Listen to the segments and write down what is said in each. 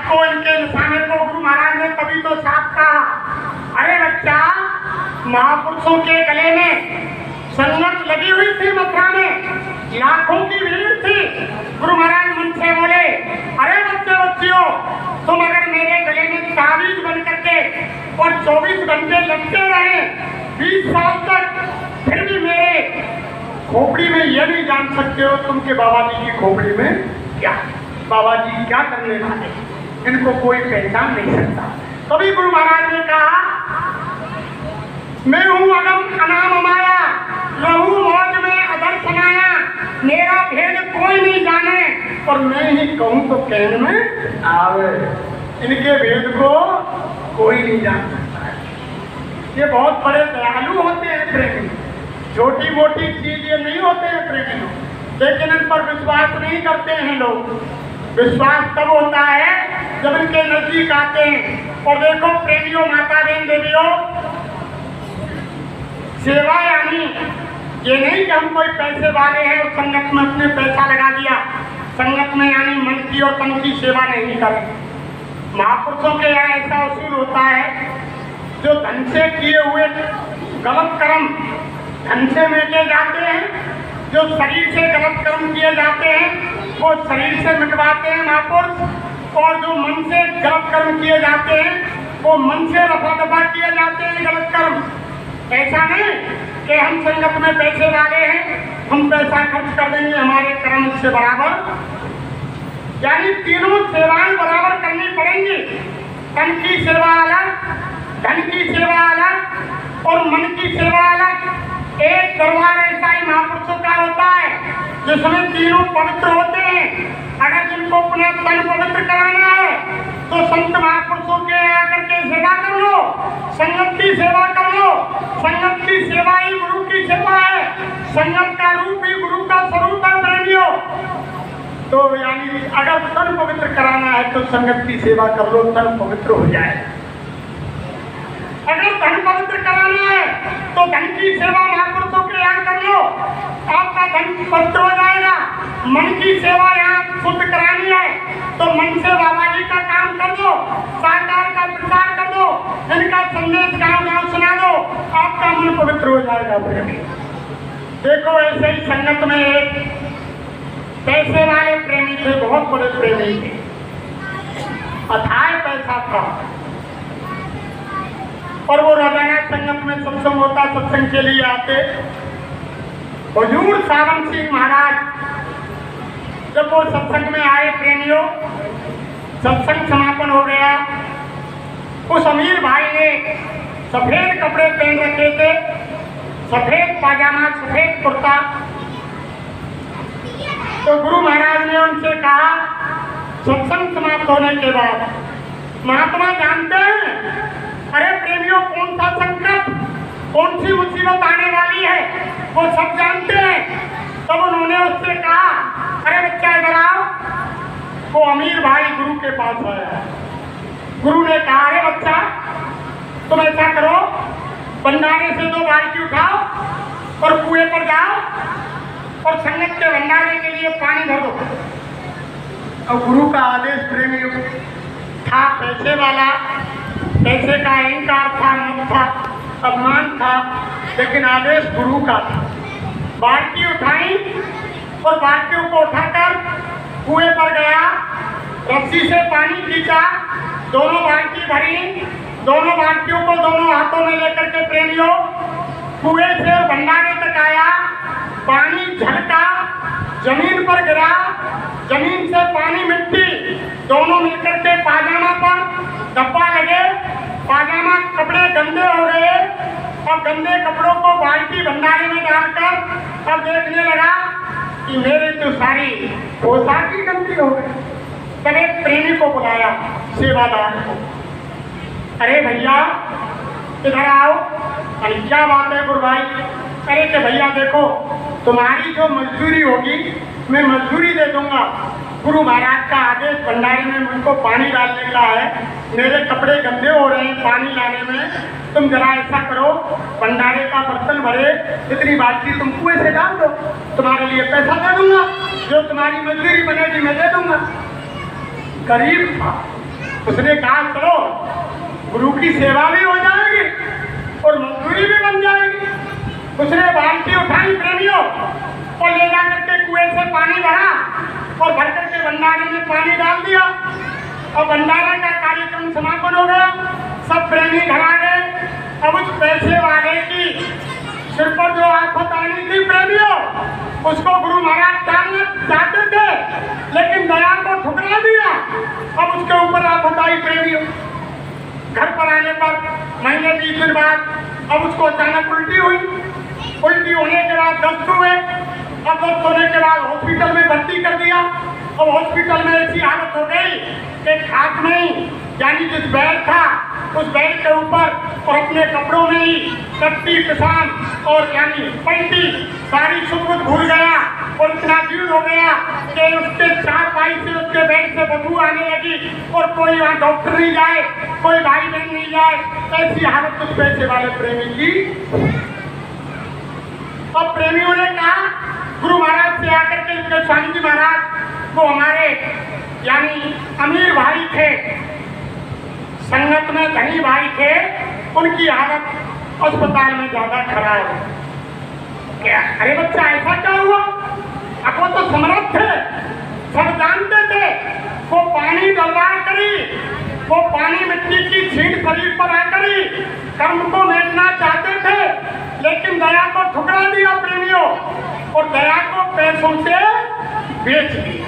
तो इनके निशाने को गुरु महाराज ने तभी तो साफ कहा, अरे बच्चा, महापुरुषों के गले में संगत लगी हुई थी, मथुरा में लाखों की भीड़ थी। गुरु महाराज मन से बोले, अरे बच्चे बच्चियों, तुम अगर मेरे गले में ताबीज बन करके और 24 घंटे लगते रहे 20 साल तक, फिर भी मेरे खोपड़ी में ये नहीं जान सकते हो तुम के बाबा जी की खोपड़ी में क्या, बाबा जी क्या करने वाले, इनको कोई पहचान नहीं सकता। तभी गुरु महाराज ने कहा, मैं हूँ अगम अनाम माया, लहू मौज में अदर समाया, मेरा भेद कोई नहीं जाने, और मैं ही कहूँ तो कहने में आवे। इनके भेद को कोई नहीं जान सकता है। ये बहुत बड़े दयालु होते हैं प्रेमी, छोटी मोटी चीज ये नहीं होते हैं प्रेमी लोग, लेकिन इन पर विश्वास नहीं करते हैं लोग। विश्वास तब होता है जब इनके नजदीक आते हैं। और देखो प्रेमियों, माता बहन देवियों, सेवा यानी ये नहीं कि हम कोई पैसे वाले हैं और संगत में अपने पैसा लगा दिया, संगत में यानी मन की और तन की सेवा नहीं करें। महापुरुषों के यहाँ ऐसा उसूल होता है, जो धन से किए हुए गलत कर्म धन से मिटे जाते हैं, जो शरीर से गलत कर्म किए जाते हैं वो शरीर से मिटवाते हैं महापुरुष, और जो मन से गलत कर्म किए जाते हैं वो मन से रफा दफा किए जाते हैं गलत कर्म। ऐसा नहीं कि हम संगत में पैसे वाले हैं, हम पैसा खर्च कर देंगे, हमारे कर्म इससे बराबर, यानी तीनों सेवाएं बराबर करनी पड़ेंगी। तन की सेवा अलग, धन की सेवा अलग और मन की सेवा अलग। एक दरबार ऐसा ही महापुरुषों का होता है जिसमें तीनों पवित्र होते हैं। अगर जिनको अपना तन पवित्र कराना है तो संत महापुरुषों के आकर के सेवा कर लो, संगत की सेवा कर लो। संगत की सेवा ही गुरु की सेवा है, संगत का रूप ही गुरु का स्वरूप है प्रेमियों। तो यानी अगर तन पवित्र कराना है तो संगत की सेवा कर लो, तन पवित्र हो जाए। अगर धन पवित्र कराना है तो धन की सेवा महापुरुषों के यहाँ कर लो, आपका धन पवित्र हो जाएगा। मन की सेवा यहाँ शुद्ध करानी है तो मन से बाबा जी का काम कर दो, साकार का प्रचार कर दो, इनका संदेश गांव गांव सुना दो, आपका मन पवित्र हो जाएगा प्रेमी। देखो ऐसे ही संगत में एक पैसे वाले प्रेमी थे, बहुत बड़े प्रेमी थे, अथाह पैसा था, और वो रोजाना संगत में सत्संग होता, सत्संग के लिए आते। हुजूर सावन सिंह महाराज जब वो सत्संग में आए प्रेमियों, सत्संग समापन हो गया। उस अमीर भाई ने सफेद कपड़े पहन रखे थे, सफेद पाजामा, सफेद कुर्ता। तो गुरु महाराज ने उनसे कहा सत्संग समाप्त होने के बाद, महात्मा जानते हैं अरे प्रेमियों कौन सा संकट, कौन सी मुसीबत आने वाली है, वो सब जानते हैं। तब उन्होंने उससे कहा, अरे बच्चा इधर आओ। वो अमीर भाई गुरु के पास आया। गुरु ने कहा, अरे बच्चा तुम ऐसा करो, भंडारे से 2 बाल्टी उठाओ और कुएं पर जाओ और संगत के भंडारे के लिए पानी भर दो। और गुरु का आदेश प्रेमी था, पैसे वाला, पैसे का अहंकार था, मत था, सम्मान था, लेकिन आदेश गुरु का था। बाल्टी उठाई और बाल्टियों को उठाकर कुएं पर गया, रस्सी से पानी खींचा, दोनों बाल्टी भरी, दोनों बाल्टियों को दोनों हाथों में लेकर के प्रेमियों कुएं से भंडारे तक आया। पानी झलका, जमीन पर गिरा, जमीन से पानी मिट्टी दोनों मिलकर के पाजामा पर धब्बा लगे, पाजामा कपड़े गंदे हो गए और गंदे कपड़ों को बाल्टी भंडारे में डालकर अब देखने लगा कि मेरे तो सारी पोशाक ही गंदी हो गई। तब एक प्रेमी को बुलाया, सेवादार को, अरे भैया इधर आओ। अरे क्या बात है गुरु भाई? अरे कि भैया देखो तुम्हारी जो मजदूरी होगी मैं मजदूरी दे दूंगा। गुरु महाराज का आदेश भंडारे में मुझको पानी डालने का है, मेरे कपड़े गंदे हो रहे हैं पानी लाने में, तुम जरा ऐसा करो भंडारे का बर्तन भरे इतनी बाल्टी तुम कुएं से डाल दो, तुम्हारे लिए पैसा दे दूंगा, जो तुम्हारी मजदूरी बनेगी मैं दे दूंगा। गरीब था, उसने कहा चलो गुरु की सेवा भी हो जाएगी और मजदूरी भी बन जाएगी। उसने बाल्टी उठाई प्रेमियों और ले जा करके कुएं से पानी भरा और भर करके भंडारे में पानी डाल दिया और भंडारे का कार्यक्रम समापन हो गया। सब प्रेमी घर आ गए। अब उस पैसे वाले की सिर पर जो आफत आनी थी प्रेमियों, उसको गुरु महाराज टालना चाहते थे लेकिन दया को ठुकरा दिया। अब उसके ऊपर आफत आई प्रेमियों। घर पर आने पर महीने 20 दिन बाद अब उसको अचानक उल्टी हुई। उल्टी होने के बाद दस्त हुए। अब दस्त होने के बाद हॉस्पिटल में भर्ती कर दिया। अब हॉस्पिटल में ऐसी हालत हो गई कि खाट में यानी जिस बेड था उस बेड के ऊपर और अपने कपड़ों में ही कट्टी किसान और यानी पलटी सारी सुबुत भूल गया और इतना भीड़ हो गया कि उसके चारपाई से उसके बेड से बदबू आने लगी और कोई वहाँ डॉक्टर नहीं जाए, कोई भाई बहन नहीं जाए। ऐसी हालत उस पैसे वाले प्रेमी की। अब प्रेमियों ने कहा गुरु महाराज से आकर के उनके स्वामी जी महाराज वो हमारे यानी अमीर भाई थे, संगत में धनी भाई थे, उनकी हालत अस्पताल में ज्यादा खराब है। क्या अरे बच्चा ऐसा क्या हुआ? अब वो तो समर्थ थे, सब जानते थे। वो पानी डलवा करी, वो पानी मिट्टी की छींट शरीर पर आ करी कर्म को मेटना चाहते थे लेकिन दया को ठुकरा दिया प्रेमियों और दया को पैसों से बेच दिया।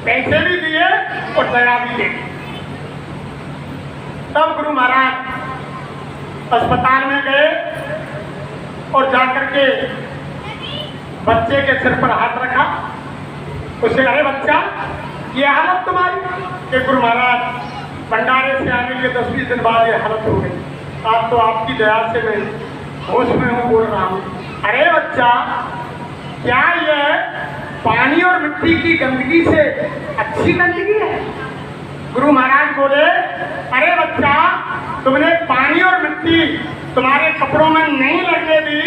पैसे भी दिए और दया भी दी। तब गुरु महाराज अस्पताल में गए और जाकर के बच्चे के सिर पर हाथ रखा। उसे अरे बच्चा ये हालत तुम्हारी? कि गुरु महाराज भंडारे से आने के 10-20 दिन बाद ये हालत हो गई। आज तो आपकी दया से मैं होश में हूँ, बोल रहा हूँ। अरे बच्चा क्या ये पानी और मिट्टी की गंदगी से अच्छी गंदगी है? गुरु महाराज बोले अरे बच्चा तुमने पानी और मिट्टी तुम्हारे कपड़ों में नहीं लगने दी,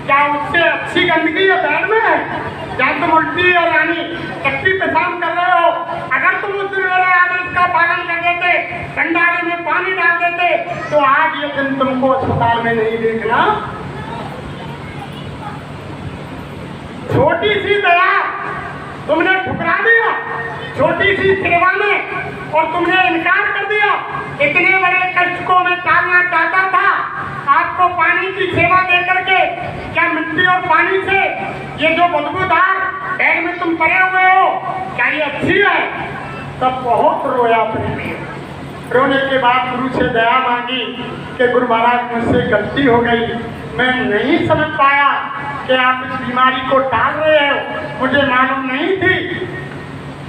क्या उससे अच्छी गंदगी है बैग में? क्या तुम उल्टी और यानी कच्ची पेशाब कर रहे हो? अगर तुम उस दिन मेरे आदेश का पालन कर देते, भंडारे में पानी डाल देते तो आज ये दिन तुमको अस्पताल में नहीं देखना। छोटी सी दया तुमने ठुकरा दिया, छोटी सी सेवा में, और तुमने इनकार कर दिया। इतने बड़े कष्ट को मैं टालना चाहता था, आपको पानी की सेवा दे करके। क्या मिट्टी और पानी से ये जो बदबूदार बैग में तुम पड़े हुए हो क्या ये अच्छी है? तब बहुत रोया प्रेमी। रोने के बाद गुरु से दया मांगी कि गुरु महाराज मुझसे गलती हो गई, मैं नहीं समझ पाया कि आप इस बीमारी को टाल रहे हो, मुझे मालूम नहीं थी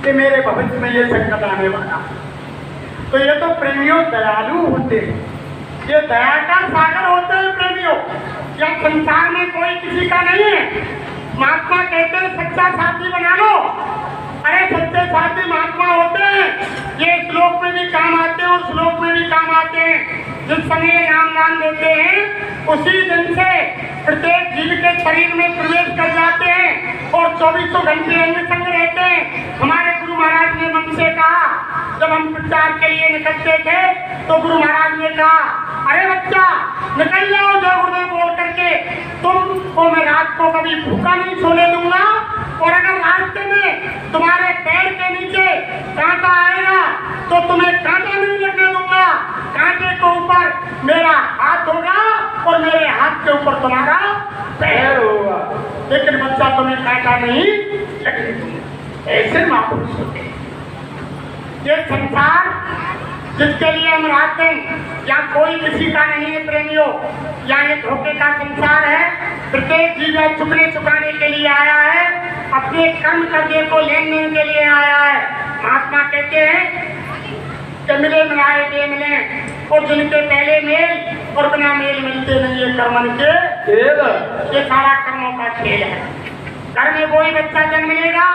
कि मेरे भविष्य में ये संकट आने वाला। तो ये तो प्रेमियों दयालु होते हैं, ये दया का सागर होते हैं प्रेमियों। या संसार में कोई किसी का नहीं है। महात्मा कहते हैं सच्चा साथी बना लो। अरे सच्चे साथी महात्मा होते हैं, ये श्लोक में भी काम आते हैं और श्लोक में भी काम आते हैं। जिस समय नाम देते हैं उसी दिन से प्रत्येक जीव के शरीर में प्रवेश कर जाते हैं और 24 घंटे अंग संग रहते हैं। हमारे गुरु महाराज ने मन से कहा, जब हम प्रचार के लिए निकलते थे तो गुरु महाराज ने कहा अरे बच्चा निकल जाओ जय गुरुदेव बोल करके, तुमको मैं रात को कभी भूखा नहीं सोने दूंगा और अगर रास्ते में तुम्हारे पैर के नीचे कांटा आएगा तो तुम्हें कांटा नहीं लगने दूंगा। कांटे के ऊपर मेरा हाथ होगा और मेरे हाथ के ऊपर तुम्हारा पैर होगा, लेकिन बच्चा तुम्हें कांटा नहीं लगने दूंगा। ऐसे महापुरुष होते हैं। ये संसार जिसके लिए हम रहते हैं या कोई किसी का नहीं है प्रेमियों, या ये धोखे का संसार है। प्रत्येक जीव चुकने चुकाने के लिए आया है, अपने कर्म कर्जे को लेन देन के लिए आया है। महात्मा कहते हैं कि मिले मिलाए दे मिले, और जिनके पहले मेल और बिना मेल मिलते नहीं, ये कर्मन के खेल। ये सारा कर्मों का खेल है। घर में वही बच्चा जन्म लेगा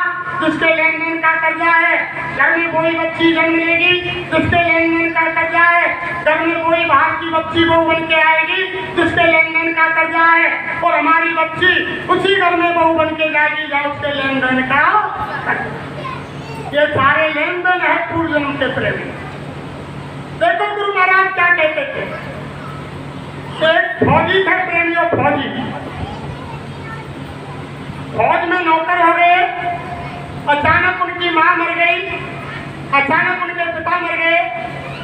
जिसके लेन देन का कर्जा है, घर में वही बच्ची जन्म लेगी जिसके लेन देन का कर्जा है, घर में वही बाहर की बच्ची बहू बन के आएगी जिसके लेन देन का कर्जा है, और हमारी बच्ची उसी घर में बहू बन के जाएगी जहाँ उसके लेन देन का। ये सारे लेन देन है पूर्व जन्म के प्रेमी। फौजी थे प्रेमियों, फौजी। फौज में नौकर हो गए, अचानक उनकी मां मर गई, अचानक उनके पिता मर गए,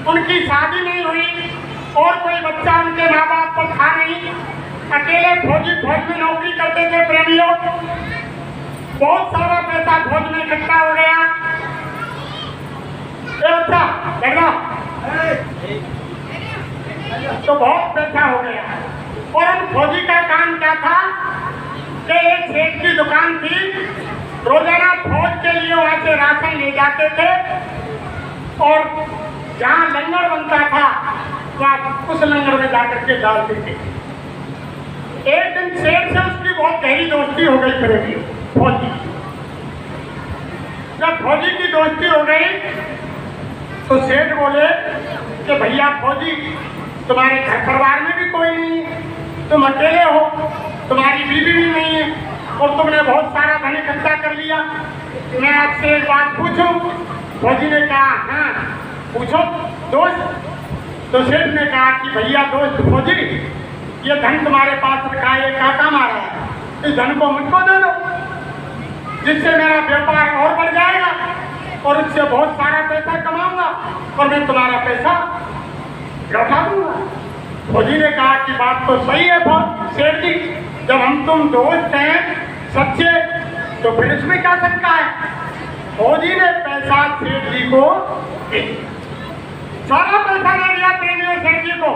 उनकी शादी नहीं हुई और कोई बच्चा उनके माँ बाप पर था नहीं, अकेले फौजी फौज में नौकरी करते थे प्रेमियों। बहुत सारा पैसा फौज में इकट्ठा हो गया। अच्छा लगा तो बहुत पैसा हो गया। और उन फौजी का काम क्या था कि एक सेठ की दुकान थी, रोजाना फौज के लिए वहां से राशन ले जाते थे और जहाँ लंगर बनता था वहाँ उस लंगर में जाकर के डालते थे। एक दिन सेठ से उसकी बहुत गहरी दोस्ती हो गई करेगी फौजी। जब फौजी की दोस्ती हो गई तो सेठ बोले कि भैया फौजी, तुम्हारे घर परिवार में भी कोई नहीं, तुम अकेले हो, तुम्हारी बीवी भी नहीं है और तुमने बहुत सारा धन इकट्ठा कर लिया, मैं आपसे एक बात पूछूं? फौजी ने कहा हाँ पूछो दोस्त। तो सेठ ने कहा कि भैया दोस्त फौजी, ये धन तुम्हारे पास रखा है, ये क्या काम आ रहा है? इस धन को मुझको दे दो, जिससे मेरा व्यापार और बढ़ जाएगा और इससे बहुत सारा पैसा कमाऊंगा और मैं तुम्हारा पैसा लौटा दूंगा। फौजी ने कहा कि बात तो सही है सेठ जी, जब हम तुम दोस्त हैं सच्चे तो फिर इसमें क्या शंका है। फौजी ने पैसा सेठ जी को सारा पैसा दे दिया प्रेमियों सेठ जी को।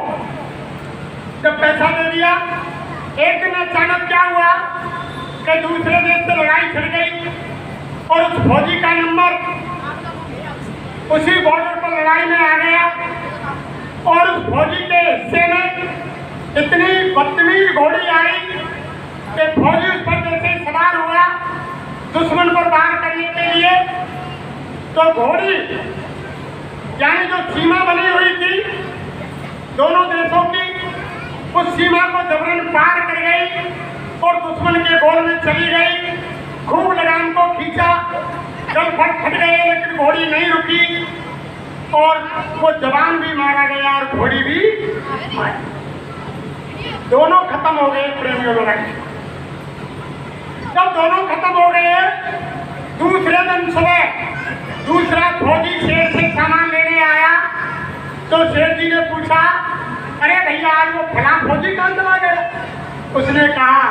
जब पैसा दे दिया, एक दिन अचानक क्या हुआ कि दूसरे देश से लड़ाई छिड़ गई और उस फौजी का नंबर उसी बॉर्डर पर लड़ाई में आ गया और उस फौजी के हिस्से में इतनी बदतमीज घोड़ी आई कि फौजी उस पर जैसे ही सवार हुआ दुश्मन पर वार करने के लिए, तो घोड़ी यानी जो सीमा बनी हुई थी दोनों देशों की, उस सीमा को जबरन पार कर गई और दुश्मन के गोल में चली गई। खूब लगाम को खींचा, गल फट गए लेकिन घोड़ी नहीं रुकी और वो जवान भी मारा गया और घोड़ी भी मारी। दोनों खत्म हो गए प्रेमियों लड़ाई। जब दोनों खत्म हो गए, दूसरे दिन सुबह दूसरा फौजी शेर से सामान लेने आया तो शेर जी ने पूछा, अरे भैया आज वो फला फौजी कहाँ चला गया? उसने कहा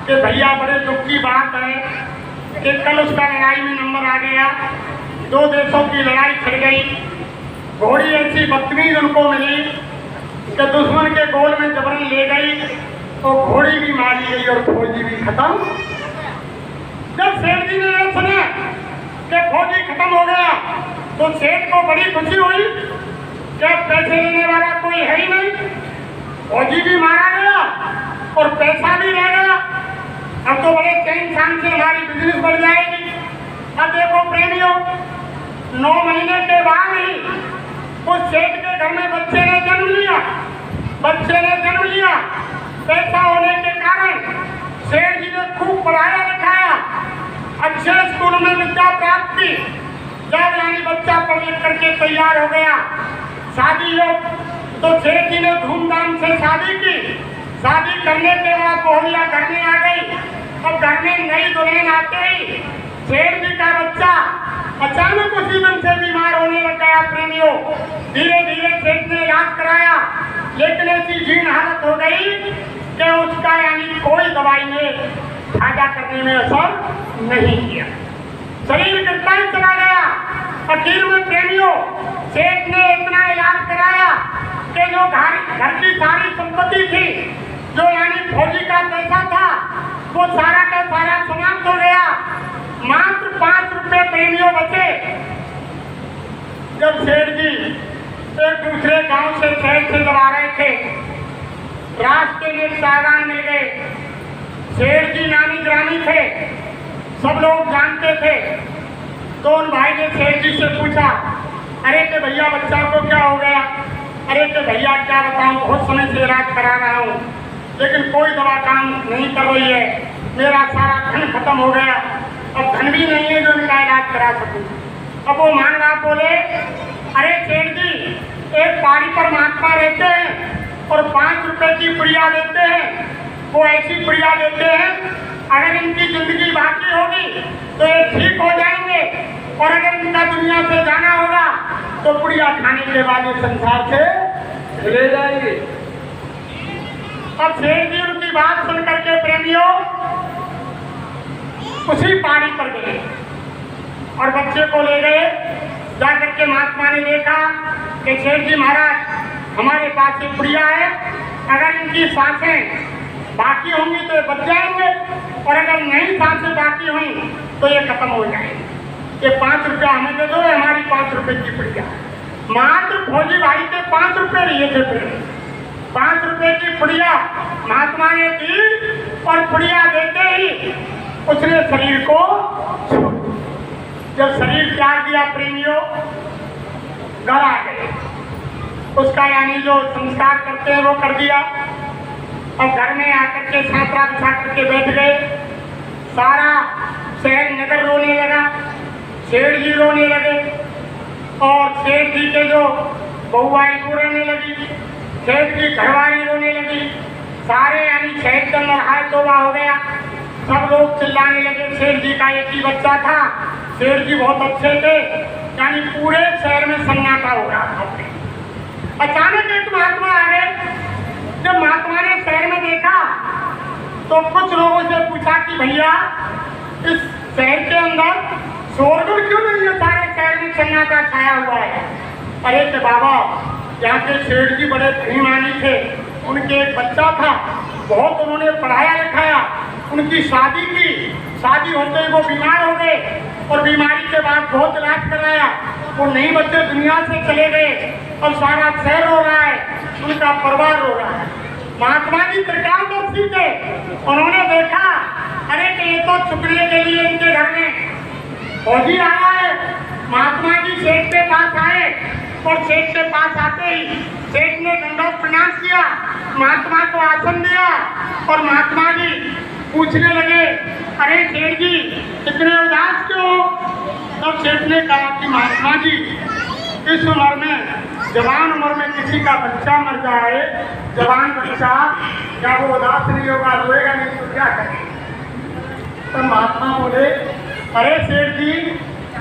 कि भैया बड़े दुख की बात है कि कल उसका लड़ाई में नंबर आ गया, दो देशों की लड़ाई छिड़ गई, घोड़ी ऐसी बदतमीज उनको मिली कि दुश्मन के गोल में जबरन ले गई तो घोड़ी भी मारी गई और फौजी भी खत्म। जब सेठ जी ने यह सुना कि फौजी खत्म हो गया तो सेठ को बड़ी खुशी हुई कि पैसे लेने वाला कोई है ही नहीं, फौजी भी मारा गया और पैसा भी रह गया, अब तो बड़े चैन शान से हमारी बिजनेस बढ़ जाएगी। अब देखो प्रेमियों, 9 महीने के बाद ही उस सेठ के घर में बच्चे ने जन्म लिया। पैसा होने के कारण सेठ जी ने खूब पढ़ाया लिखाया, अच्छे स्कूल में विद्या प्राप्त की। जब यानी बच्चा पढ़ लिख करके तैयार हो गया, शादी हो तो सेठ जी ने धूमधाम से शादी की। शादी करने के बाद बहुरिया घर में आ गई। अब घर में नई दुल्हन आते ही सेठ जी का बच्चा अचानक उसी दिन से बीमार होने लग गया प्रेमियों। धीरे धीरे सेठ ने इलाज कराया लेकिन ऐसी जीर्ण हालत हो गई कि उसका यानी कोई दवाई ने फायदा करने में असर नहीं किया, शरीर गिरता ही चला गया। आखिर में प्रेमियों सेठ ने इतना इलाज कराया कि जो घर की सारी संपत्ति थी, जो यानी फौजी का पैसा था, वो सारा का सारा समाप्त हो गया। मात्र 5 रुपए प्रेमियों बचे। जब सेठ जी एक दूसरे गांव से शहर से जब आ रहे थे, रास्ते में साहबान मिल गए। सेठ जी नामी ग्रामी थे, सब लोग जानते थे। तो उन भाई ने सेठ जी से पूछा, अरे के भैया बच्चा को क्या हो गया? अरे के भैया क्या बताऊं, बहुत समय से इलाज करा रहा हूँ लेकिन कोई दवा काम नहीं कर रही है, मेरा सारा धन खत्म हो गया, अब धन भी नहीं है जो इनका इलाज करा सकूं। अब वो मानवा बोले, अरे सेठ जी एक पहाड़ी पर महात्मा रहते हैं और 5 रुपए रुपए की पुड़िया देते हैं, वो ऐसी पुड़िया देते हैं अगर इनकी जिंदगी बाकी होगी तो ये ठीक हो जाएंगे, और अगर इनका दुनिया से जाना होगा तो पुड़िया खाने के बाद ये संसार से ले जाएंगे। अब सेठ जी उनकी बात सुन करके प्रेमियों उसी पहाड़ी पर गए और बच्चे को ले गए। जाकर के महात्मा ने देखा कि सेठ जी महाराज हमारे पास एक पुड़िया है, अगर इनकी सांसें बाकी होंगी तो ये बच जाएंगे, और अगर नहीं सांसें बाकी हुई तो ये खत्म हो जाएंगे। ये 5 रुपया हमें दे दो, हमारी 5 रुपए की पुड़िया। मात्र फौजी भाई के 5 रुपए लिए थे, 5 रुपए की पुड़िया महात्मा ने दी, और पुड़िया देते ही उसने शरीर को छोड़, जब शरीर त्याग दिया प्रेमियों घर आ गए, उसका यानी जो संस्कार करते हैं वो कर दिया। और घर में आकर के छात्रा बिछा करके बैठ गए। सारा शहर नगर रोने लगा, सेठ जी रोने लगे, और सेठ जी के जो बहुआएं रोने लगी, सेठ जी घरवाली रोने लगी, सारे यानी शहर के अंदर हाय तौबा हो गया। सब लोग चिल्लाने लगे। सेठ जी का एक ही बच्चा था, सेठ जी बहुत अच्छे थे, यानी पूरे शहर में सन्नाटा हो रहा था। अचानक एक महात्मा आ गए। जब महात्मा ने शहर में देखा तो कुछ लोगों से पूछा कि भैया इस शहर के अंदर शोरगुल क्यों नहीं है, सारे शहर में सन्नाटा छाया हुआ है। अरे के बाबा यहाँ के सेठ जी बड़े धनीमानी थे, उनके एक बच्चा था, बहुत उन्होंने पढ़ाया लिखाया, उनकी शादी की, शादी होते ही वो बीमार हो गए, और बीमारी के बाद बहुत इलाज कराया, वो नहीं बच्चे दुनिया से चले गए, और सारा शहर रो रहा है, उनका परिवार रो रहा है। महात्मा जी त्रिकालदर्शी थे, उन्होंने देखा अरे कि ये तो चुकने के लिए इनके घर में फौजी आया है। महात्मा जी सेठ के पास आए, और सेठ के पास आते ही सेठ ने दंडवत प्रणाम किया, महात्मा को आसन दिया, और महात्मा जी पूछने लगे अरे सेठ जी इतने उदास क्यों? तब सेठ ने कहा कि महात्मा जी इस उम्र में, जवान उम्र में किसी का बच्चा मर जाए, जवान बच्चा, क्या वो उदास नहीं होगा, रोएगा नहीं तो क्या करें? तो महात्मा बोले अरे सेठ जी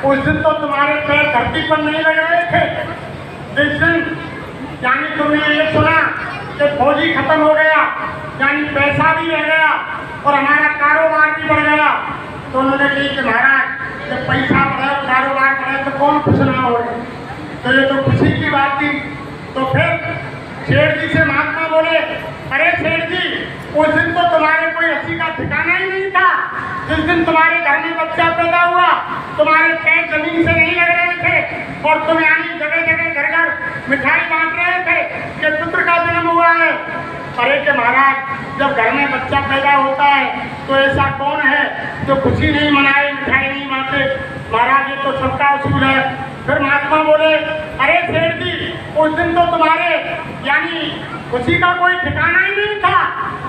उस दिन तो तुम्हारे पैर धरती पर नहीं लग रहे थे, जिस दिन यानी तुमने ये सुना कि फौजी खत्म हो गया, यानी पैसा भी रह गया और हमारा कारोबार भी बढ़ गया, तो उन्होंने कही कि महाराज जब पैसा बढ़े कारोबार बढ़े तो कौन खुश ना हो रहे, तो ये तो खुशी की बात थी। तो फिर सेठ जी से महात्मा बोले अरे सेठ जी उस दिन तो तुम्हारे कोई हंसी का ठिकाना ही नहीं था, जिस दिन तुम्हारे घर में बच्चा पैदा हुआ तुम्हारे पैर जमीन से नहीं लग रहे थे, और तुम यानी जगह जगह घर घर मिठाई बांट रहे थे कि पुत्र का जन्म हुआ है। अरे के महाराज जब घर में बच्चा पैदा होता है तो ऐसा कौन है जो खुशी नहीं मनाए, मिठाई नहीं बांटे? महाराज ये तो सबका असूल है। फिर महात्मा बोले अरे सेठ जी उस दिन तो तुम्हारे यानी खुशी का कोई ठिकाना ही नहीं था,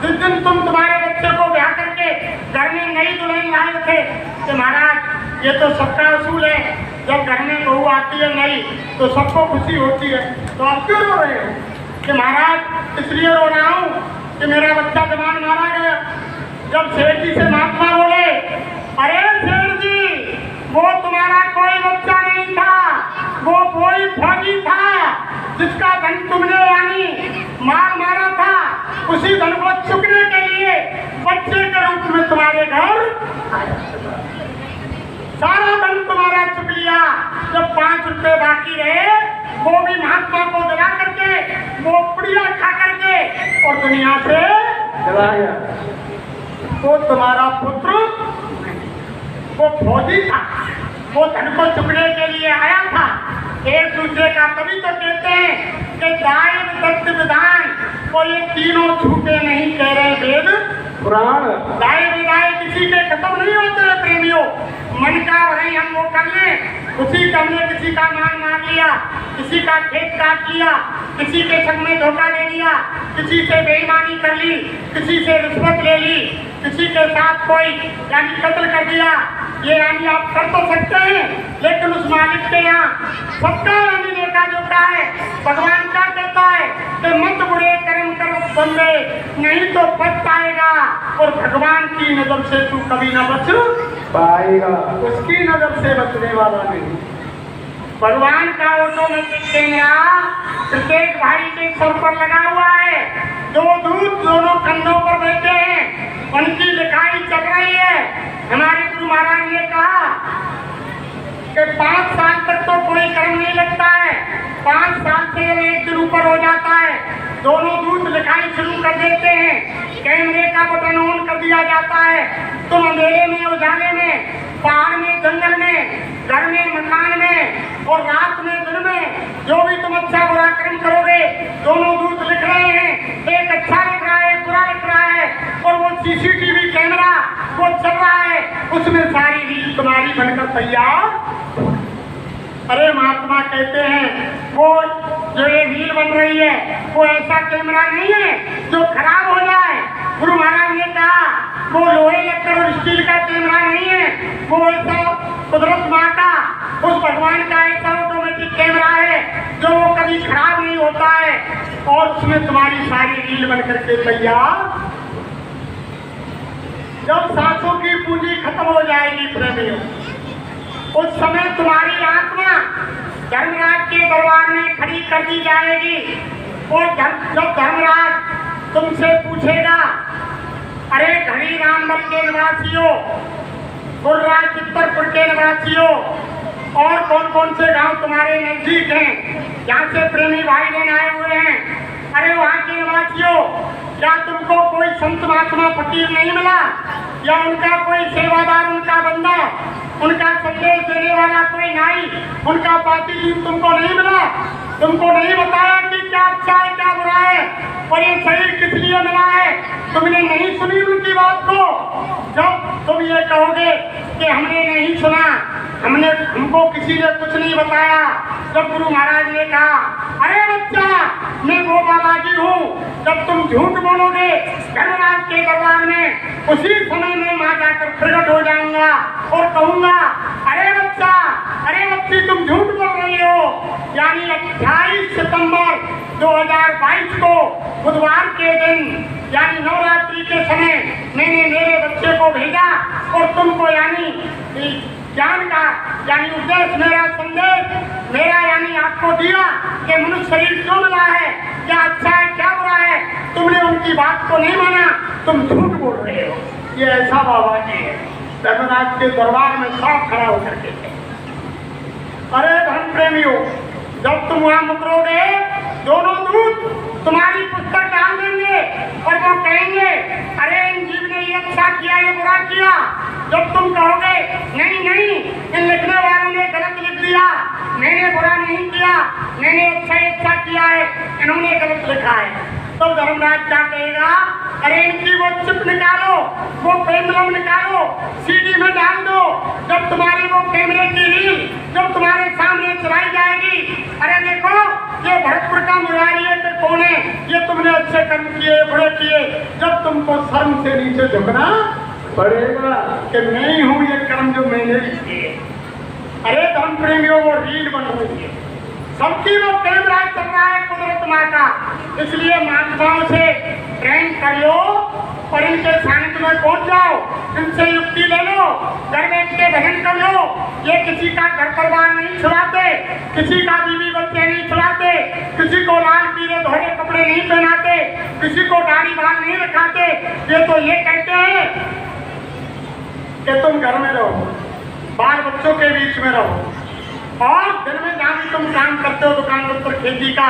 जिस दिन तुम्हारे बच्चे को ब्याह करके घर में नई दुल्हन लाए थे। कि महाराज ये तो सबका असूल है, जब घर में बहू आती है नई तो सबको खुशी होती है, तो आप क्यों रो रहे हो? कि महाराज इसलिए रो रहा हूँ कि मेरा बच्चा जवान मारा गया। जब सेठ जी से महात्मा बोले अरे सेठ जी वो तुम्हारा कोई बच्चा नहीं था, वो कोई फौजी था जिसका धन तुमने यानी मार मारा था, उसी धन को चुकने के लिए बच्चे के रूप में तुम्हारे घर सारा धन तुम्हारा चुक लिया। जब 5 रुपए बाकी रहे वो भी महात्मा को दिला करके, वो पुड़िया खा करके और दुनिया से चला गया। तो तुम्हारा पुत्र वो फौजी था, वो धन को चुकने के लिए आया था। एक दूसरे का तभी तो कहते हैं कि दाय दत्त विधान, और ये तीनों छूटे नहीं कह रहे वेद पुराण। दाय विदाय किसी के खत्म नहीं होते हैं प्रेमियों। मन का वही हम वो कर लें, उसी का हमने किसी का मान मार लिया, किसी का खेत काट लिया, किसी के संग में धोखा दे लिया, किसी से बेईमानी कर ली, किसी से रिश्वत ले ली, किसी के साथ कोई यानी कत्ल कर दिया, ये यानी आप कर तो सकते हैं, लेकिन उस मालिक के यहाँ सबका यानी लेखा जोखा है। भगवान क्या कहता है कि मत बुरे कर्म करो होंगे, नहीं तो बच पाएगा। और भगवान की नजर से तू कभी ना बच पाएगा। उसकी नजर से बचने वाला नहीं। भगवान का ऑटोमेटिक कैमरा प्रत्येक भाई के सर पर लगा हुआ है। दो दूत दोनों कंधों पर बैठे हैं, उनकी लिखाई चल रही है। हमारे गुरु महाराज ने कहा कि 5 साल तक तो कोई कर्म नहीं लगता है, 5 साल से एक दिन ऊपर हो जाता है, दोनों दूत लिखाई शुरू कर देते हैं, कैमरे का बटन ऑन कर दिया जाता है। तुम अंधेरे में, उजाले में, पहाड़ में, जंगल में, घर में, मकान में और रात में, दिन में जो भी तुम अच्छा बुरा कर्म करोगे, दोनों दूत लिख रहे हैं। एक अच्छा लिख रहा है, एक बुरा लिख रहा है। और वो सीसीटीवी कैमरा वो चल रहा है, उसमें सारी रील तुम्हारी बनकर तैयार। अरे महात्मा कहते हैं वो जो ये रील बन रही है वो ऐसा कैमरा नहीं है जो खराब हो जाए। गुरु महाराज ने कहा वो लोहे, लक्कड़ और स्टील का कैमरा नहीं है, वो ऐसा कुदरत माँ का, उस भगवान का ऐसा ऑटोमेटिक कैमरा है जो वो कभी खराब नहीं होता है। और उसमें तुम्हारी सारी रील बन करके तैयार। जब सांसों की पूंजी खत्म हो जाएगी प्रेमियों, उस समय तुम्हारी आत्मा धर्मराज के दरबार में खड़ी कर दी जाएगी। और जब धर्मराज तुमसे पूछेगा, अरे घड़ी रामबल के निवासियों, गुर्राज चित्तरपुर के निवासियों, और कौन कौन से गांव तुम्हारे नजदीक हैं जहाँ से प्रेमी भाई बहन आए हुए हैं, अरे वहाँ के निवासियों, क्या तुमको कोई संत महात्मा फकीर नहीं मिला, या उनका कोई सेवादार, उनका बंदा, उनका संदेश देने वाला कोई नाई, उनका पाती तुमको नहीं मिला? तुमको नहीं बताया कि क्या अच्छा है क्या बुरा है, और ये शरीर किस लिए मिला है? तुमने नहीं सुनी उनकी बात को। जब तुम ये कहोगे कि हमने नहीं सुना, हमको किसी ने कुछ नहीं बताया, जब गुरु महाराज ने कहा, अरे बच्चा मैं वो बाबाजी हूँ, जब तुम झूठ बोलोगे धर्मराज के दरबार में, उसी समय में वहां जाकर प्रकट हो जाऊंगा और कहूंगा, अरे बच्चा, अरे बच्ची तुम झूठ बोल रही हो। यानी 28 सितंबर 2022 को बुधवार के दिन, यानी नवरात्रि के समय मैंने मेरे बच्चे को भेजा और तुमको यानी ज्ञान का यानी उपदेश, मेरा संदेश मेरा यानी आपको दिया कि मनुष्य शरीर क्यों मिला है, क्या अच्छा है क्या बुरा है। तुमने उनकी बात को नहीं माना, तुम झूठ बोल रहे हो। ये ऐसा बाबा जी है, धर्मराज के दरबार में साफ खड़ा होकर के। अरे धर्म प्रेमियों, जब तुम वहां मुकरोगे, दोनों दूत तुम्हारी पुस्तक डाल देंगे और वो कहेंगे, अरे इन जीव ने ये अच्छा किया, ये बुरा किया। जब तुम कहोगे नहीं नहीं, इन लिखने वालों ने गलत लिख दिया, मैंने बुरा नहीं किया, मैंने अच्छा किया है, इन्होंने गलत लिखा है, तो धर्मराज क्या कहेगा, अरे इनकी वो चिप निकालो, वो पेंडुलम निकालो, सीडी में डाल दो। जब तुम्हारी वो कैमरे की रील जब तुम्हारे सामने चलाई जाएगी, अरे देखो ये भरतपुर का मुरारी है कि कौन है, ये तुमने अच्छे कर्म किए, बुरे किए। जब तुमको शर्म से नीचे झुकना पड़ेगा कि नहीं हूँ ये कर्म जो मैंने किए। अरे धर्म प्रेमियों, वो रील बन रही है, सबकी वो कैमरा चल रहा है कुदरत माँ का। इसलिए महात्माओं से प्रेम कर लो और इनके सानिध्य में पहुंच जाओ, इनसे युक्ति ले लो, घर बैठ के भजन कर लो। ये किसी का घर परिवार नहीं छुड़ाते, किसी का बीवी बच्चे नहीं छुड़ाते, किसी को लाल पीले धोले कपड़े नहीं पहनाते, किसी को दाढ़ी बाल नहीं रखाते। ये तो ये कहते हैं कि तुम घर में रहो, बाल बच्चों के बीच में रहो, और दिन में जहाँ भी तुम काम करते हो दुकान पर खेती का,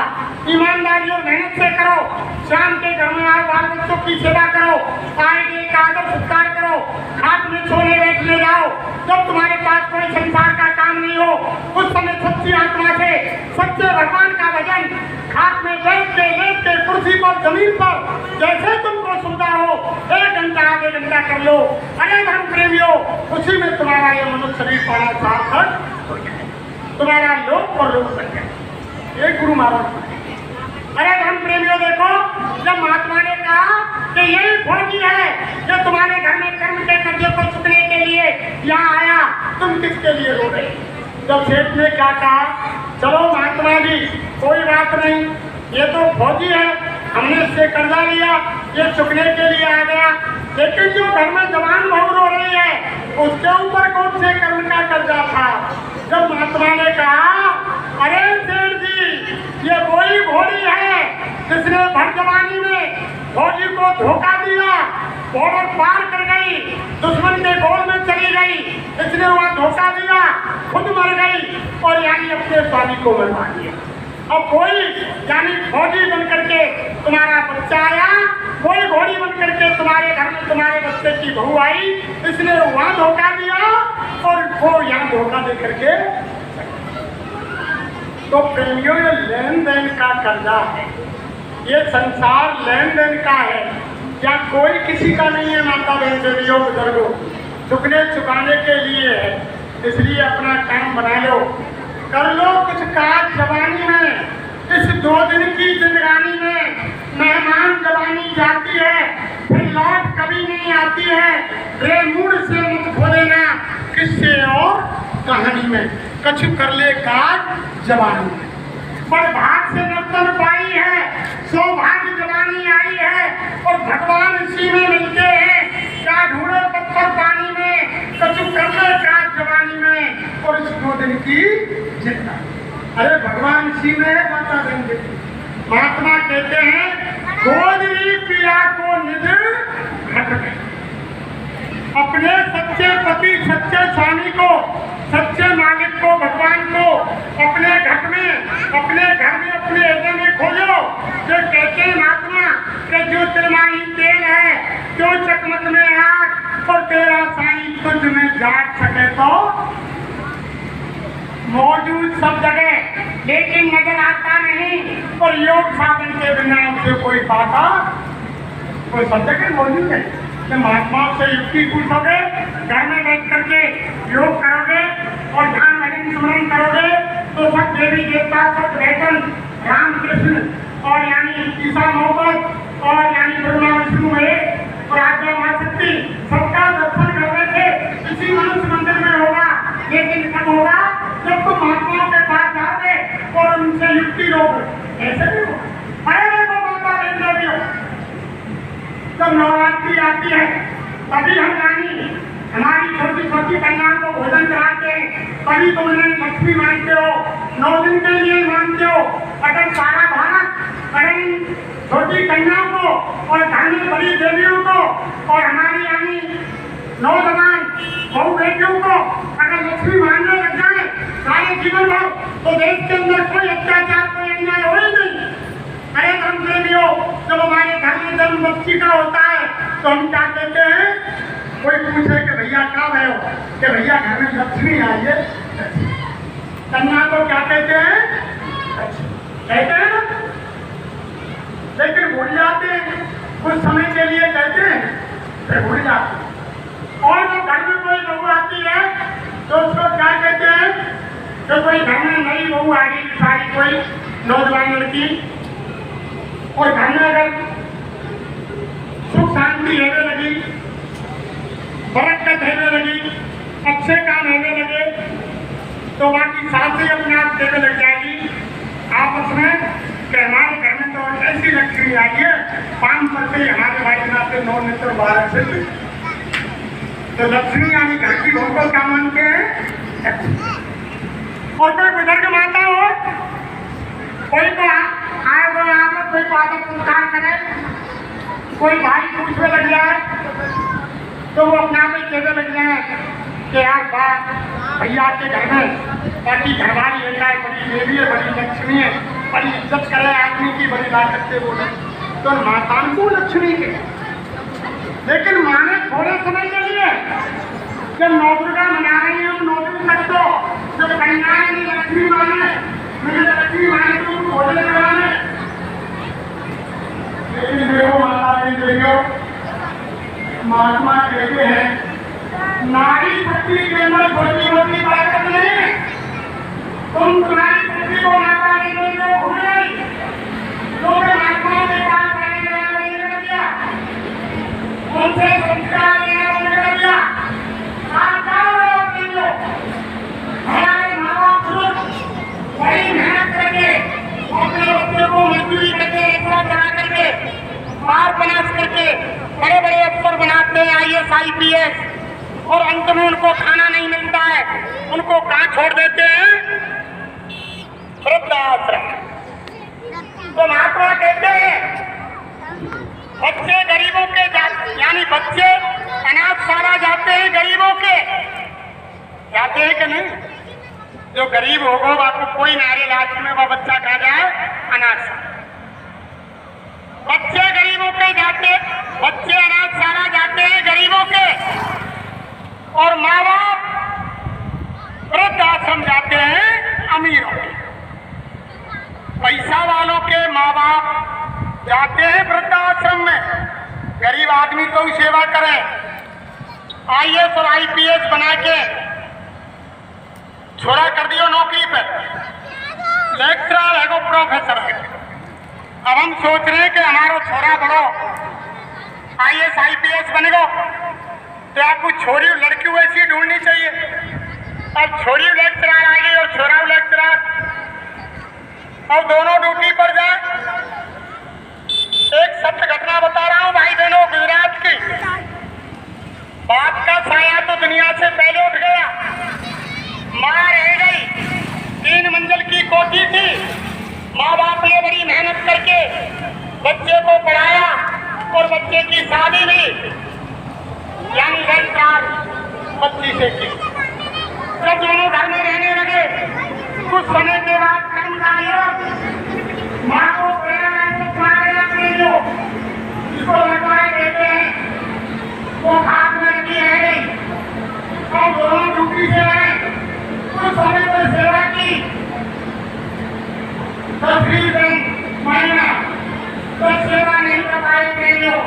ईमानदारी और मेहनत से करो। शाम के घर में आओ, बाल बच्चों की सेवा करो, आएंगे का आदर सत्कार करो, खाट में सोने बैठने जाओ। जब तुम्हारे पास कोई संसार का काम नहीं हो, उस समय सच्ची आत्मा से सच्चे भगवान का भजन खाट में बैठ के, लेट के, कुर्सी पर, जमीन पर, जैसे तुमको सुविधा हो, 1 घंटा आधे घंटा कर लो। अरे धर्म प्रेमियों, उसी में तुम्हारा ये मनुष्य शरीर पाना सार्थक हो जाए, तुम्हारा लोक और लोक बन जाए। ये गुरु महाराज। अरे धर्म प्रेमियों देखो, जब महात्मा ने कहा कि यही फौजी है जो तुम्हारे घर में कर्म के कर्जे को चुकने के लिए यहाँ आया, तुम किसके लिए रो रहे? जब सेठ ने क्या कहा, चलो महात्मा जी कोई बात नहीं, ये तो फौजी है, हमने इससे कर्जा लिया, ये चुकने के लिए आ गया। लेकिन जो घर में जवान बहू रो रही है उसके ऊपर कौन से कर्म का कर्जा था? जब महात्मा ने कहा अरे सेठ जी ये वही घोड़ी है जिसने भर जवानी में फौजी को धोखा दिया, बॉर्डर पार कर गई, दुश्मन के गोल में चली गई, इसने वहां धोखा दिया, खुद मर गई और यानी अपने स्वामी को मरवा दिया। अब कोई यानी फौजी बन करके तुम्हारा बच्चा आया, कोई घोड़ी बन करके तुम्हारे घर में तुम्हारे बच्चे की बहू आई, इसने वहां धोखा दिया और वो यहाँ धोखा दे करके। तो प्रेमियों ये लेन देन का कर्जा है, ये संसार लेन देन का है, या कोई किसी का नहीं है। माता बहन देवियों बुजुर्गों, चुकने चुकाने के लिए है, इसलिए अपना काम बना लो, कर लो कुछ काज जवानी में। इस 2 दिन की जिंदगानी में मेहमान जवानी जाती है, फिर लौट कभी नहीं आती है। बेमूड से मत खो देना किससे और कहानी में, कछु कर ले काज जवानी में। पर भाग से नर्तन पाई है, सौभाग्य जवानी आई है और भगवान इसी में मिलते हैं। क्या ढूंढे पत्थर पानी में, कछु कर ले काज जवानी में और इस 2 दिन की जिंदगी। अरे भगवान इसी में है। माता देंगे महात्मा कहते हैं गोदरी पिया को निध घट गए। अपने सच्चे पति, सच्चे स्वामी को, सच्चे मालिक को, भगवान को अपने घर में, अपने हृदय में खोलो। जो कहते हैं महात्मा कि जो तिरमाही तेल है, जो चकमक में आग और तेरा साईं तुझ में जाग सके तो मौजूद सब जगह लेकिन नजर आता नहीं, और योग साधन के बिना उसे कोई पाता, कोई सब जगह मौजूद है। तो महात्माओं से युक्ति पूछोगे, घर में बैठ करके योग करोगे और ध्यान भजन स्मरण करोगे तो सब देवी देवता, सब वैष्णव, राम कृष्ण और यानी ईसा मोहम्मद और यानी ब्रह्मा विष्णु महेश और आज्ञा मां शक्ति सबका दर्शन कर रहे थे। इसी मनुष्य मंदिर में होगा, लेकिन कब होगा? जब तुम महात्माओं के पास जाओगे और उनसे युक्ति लोगे। ऐसे नहीं होगा। अरे देखो माता बहन देवियों, जब नवरात्रि आती है तभी हम यानी हमारी छोटी छोटी कन्याओं को भोजन कराते हैं, तभी तुम उन्हें लक्ष्मी मानते हो, 9 दिन के लिए मानते हो। अगर सारा भारत अगर छोटी कन्याओं को और घर में बड़ी देवियों को और हमारी यानी नौजवान बहू बेटियों को अगर लक्ष्मी मानने लग जाए सारे जीवन भर, तो देश के अंदर कोई अत्याचार, कोई अन्याय हो ही नहीं। अरे धर्म प्रेमियों, जब हमारे घर में जन्म बच्ची का होता है तो हम क्या कहते हैं? कोई पूछे कि भैया कब है, कि भैया घर में लक्ष्मी आई है। कन्या को क्या कहते हैं? कहते हैं ना, लेकिन भूल जाते हैं, कुछ समय के लिए कहते हैं फिर भूल जाते हैं। और जब घर में कोई बहू आती है तो उसको क्या कहते हैं? तो कोई घर में नई बहू आ गई, सारी कोई नौजवान लड़की, और घर में अगर सुख शांति रहने लगी, बरकत रहने लगी, अच्छे काम रहने लगे, तो बाकी साथी अपने आप देने लग जाएगी आपस में कि हमारे घर में तो ऐसी लक्ष्मी आई है, 5 पत्ते हमारे भाई नाते 9 नेत्र 12 से। तो लक्ष्मी यानी घर की बहू को क्या मानते हैं? और कोई बुजुर्ग माता हो, कोई तो आए वो आप कोई को आदर संस्कार करे, कोई भाई पूछने लग जाए तो वो अपने आप ही कहने लग जाए कि यार बात भैया के घर में ताकि घरवाली है, बड़ी देवी है, बड़ी लक्ष्मी है, बड़ी इज्जत करे आदमी की, बड़ी लायक से बोले। तो माता को लक्ष्मी के, लेकिन माने थोड़े समय के लिए जब 9 दुर्गा मना रही है 9 दिन तक, तो जब कन्याएं लक्ष्मी माने, मुझे लक्ष्मी माने तो भोजन कराने। लेकिन देखो माता देखो, महात्मा कहते हैं नारी शक्ति के अंदर छोटी मोटी ताकत नहीं, तुम तुम्हारी शक्ति को माता नहीं तो भूल गई, तो महात्मा के पास आने लग दिया, उनसे संस्कार लेना बंद कर दिया। हमारे माँ बाप बड़ी मेहनत करके अपने बच्चे को मजदूरी करके चला करके IAS और अंत में उनको खाना नहीं मिलता है, उनको कहाँ छोड़ देते हैं? वृद्धाश्रम। तो महात्मा कहते हैं बच्चे गरीबों के यानी बच्चे अनाथशाला जाते हैं, गरीबों के जाते हैं कि नहीं? जो गरीब होगा आपको कोई नारे लास्ट में वो बच्चा कहा जाए अनाथशाला। बच्चे गरीबों के जाते, बच्चे अनाथशाला जाते हैं गरीबों के, और माँ बाप वृद्धाश्रम जाते हैं अमीरों के। पैसा वालों के माँ बाप जाते हैं वृद्धाश्रम में, गरीब आदमी को सेवा करें। IAS और IPS बना के छोड़ा कर दियो नौकरी पे, लेक्चरर है वो प्रोफेसर है। अब हम सोच रहे हैं कि हमारा छोरा बड़ो IAS IPS बनेगा, तो आपको छोरी और लड़की वैसी ढूंढनी चाहिए। अब छोरी लेक्चरर आ गई और छोरा लेक्चरर, और दोनों ड्यूटी पर जाए। एक सत्य घटना बता रहा हूं भाई बहनों, गुजरात की। बाप का साया तो दुनिया से पहले उठ गया, मां रह गई। 3 मंजिल की कोठी थी, माँ बाप ने बड़ी मेहनत करके बच्चे को पढ़ाया और बच्चे की शादी भी यानी रजिस्ट्रार बच्ची से की। जब दोनों घर में रहने लगे, कुछ समय के बाद कर्मचारी माँ को प्रेरणा इसको लगवाए देते हैं, वो हाथ में रखी है नहीं, और दोनों ड्यूटी से आए। कुछ समय पर सेवा की, 10-20 दिन महीना तो सेवा नहीं कर पाए प्रेमियों,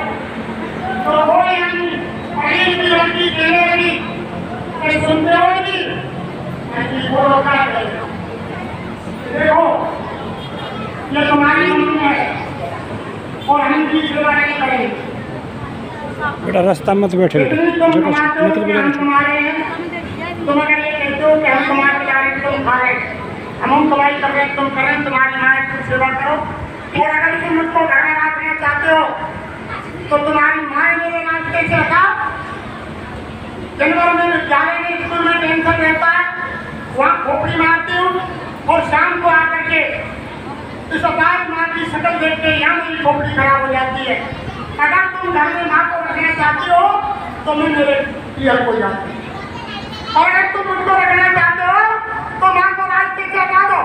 तो वो यानी पढ़ी की लड़की देने लगी, सुनते होगी वो रोका गया। देखो ये तुम्हारी मम्मी है और हम की सेवा नहीं करेंगे। बेटा रास्ता मत बैठे, तुम्हारे तुम अगर ये कहते हो कि हम तुम्हारे जा रहे तुम खा रहे, हम कमाई कर रहे तुम कर रहे, तुम्हारी माँ की सेवा करो। और अगर तुम मुझको घर में रखना चाहते हो तो तुम्हारी माँ मेरे रास्ते से हटाओ। दिन भर में विद्यालय में स्कूल में टेंशन रहता है, वहाँ खोपड़ी मारती हूँ, और शाम को आकर के इस अपार माँ की शक्ल देख के यहाँ मेरी खोपड़ी खराब हो जाती है। अगर तुम घर में माँ को रखना चाहती हो तो मैं मेरे क्लियर हो जाती हूँ, और अगर तुम मुझको रखना चाहते हो तो माँ को रास्ते से हटा दो।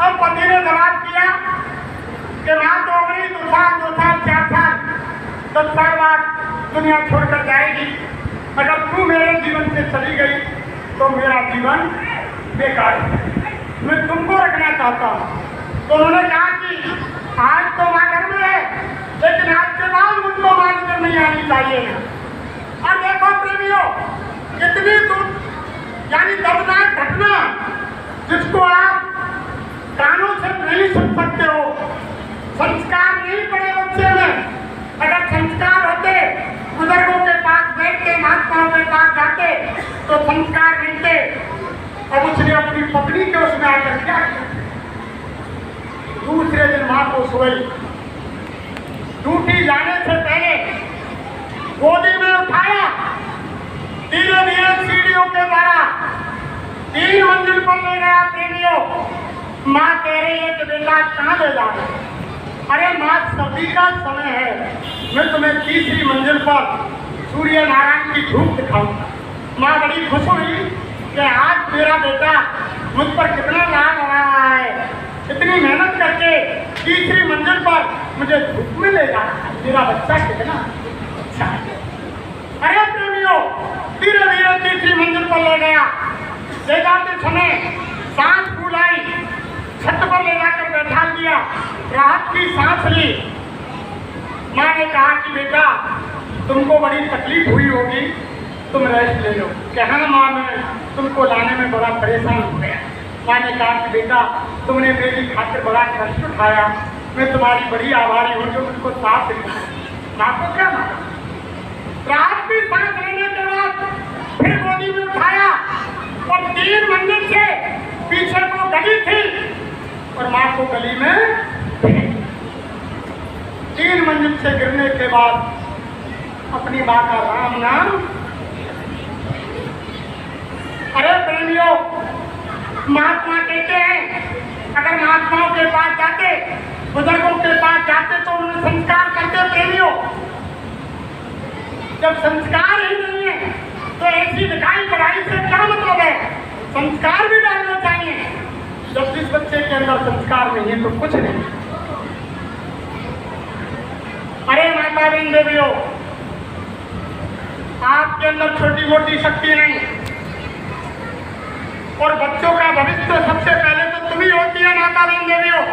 अब पति ने जवाब किया कि माँ तो हो गई 2 साल 4 साल 10 साल बाद दुनिया छोड़कर जाएगी। अगर तू मेरे जीवन से चली गई तो मेरा जीवन बेकार है, मैं तुमको रखना चाहता हूँ। तो उन्होंने कहा कि आज तो माँ घर में है, लेकिन आज के बाद मुझको माँ नजर नहीं आनी चाहिए। और देखो प्रेमियों, कितनी यानी दर्दनाक घटना जिसको आप कानों से नहीं सुन सकते हो। संस्कार नहीं पड़े बच्चे में, अगर संस्कार होते बुजुर्गों के पास बैठते, महात्माओं के पास जाते तो संस्कार मिलते। अब उसने अपनी पत्नी के उसमें आकर क्या किया? दूसरे दिन माँ को सोई, ड्यूटी जाने से पहले गोदी में उठाया, धीरे धीरे सीढ़ियों के द्वारा 3 मंजिल पर ले गया। प्रेमियों, माँ कह रही है कि बेटा कहाँ ले जा रहे? अरे माँ सर्दी का समय है, मैं तुम्हें 3री मंजिल पर सूर्य नारायण की धूप दिखाऊंगा। माँ बड़ी खुश हुई कि आज मेरा बेटा मुझ पर कितना लाभ हो रहा है, इतनी मेहनत करके 3री मंजिल पर मुझे धूप में ले जा रहा है, मेरा बच्चा कितना अच्छा है। अरे प्रेमियों, धीरे धीरे 3री मंजिल पर ले गया। ले जाते समय सांस फूलाई, छत पर ले जाकर बैठा दिया, राहत की सांस ली। माँ ने कहा कि बेटा तुमको बड़ी तकलीफ हुई होगी, तुम रेस्ट ले लो। कहा माँ मैं तुमको लाने में बड़ा परेशान हो गया। माँ ने कहा कि बेटा तुमने मेरी खातिर बड़ा कष्ट उठाया, मैं तुम्हारी बड़ी आभारी हूँ जो मुझको साथ दिखाया। माँ को क्या माना? रात की सांस लेने के बाद फिर गोदी में उठाया और 3 मंजिल से पीछे को गली थी और माँ को गली में 3 मंजिल से गिरने के बाद अपनी माँ का राम नाम। अरे प्रेमियों, महात्मा कहते हैं अगर महात्माओं के पास जाते, बुजुर्गों के पास जाते तो उन्हें संस्कार करते। प्रेमियों, जब संस्कार ही नहीं है तो ऐसी लिखाई पढ़ाई से क्या मतलब है? संस्कार भी डालना चाहिए। जब जिस बच्चे के अंदर संस्कार नहीं है तो कुछ नहीं। अरे माता बहन देवियों, आपके अंदर छोटी मोटी शक्ति नहीं, और बच्चों का भविष्य सबसे पहले तो तुम ही होती है माता बहन देवियों।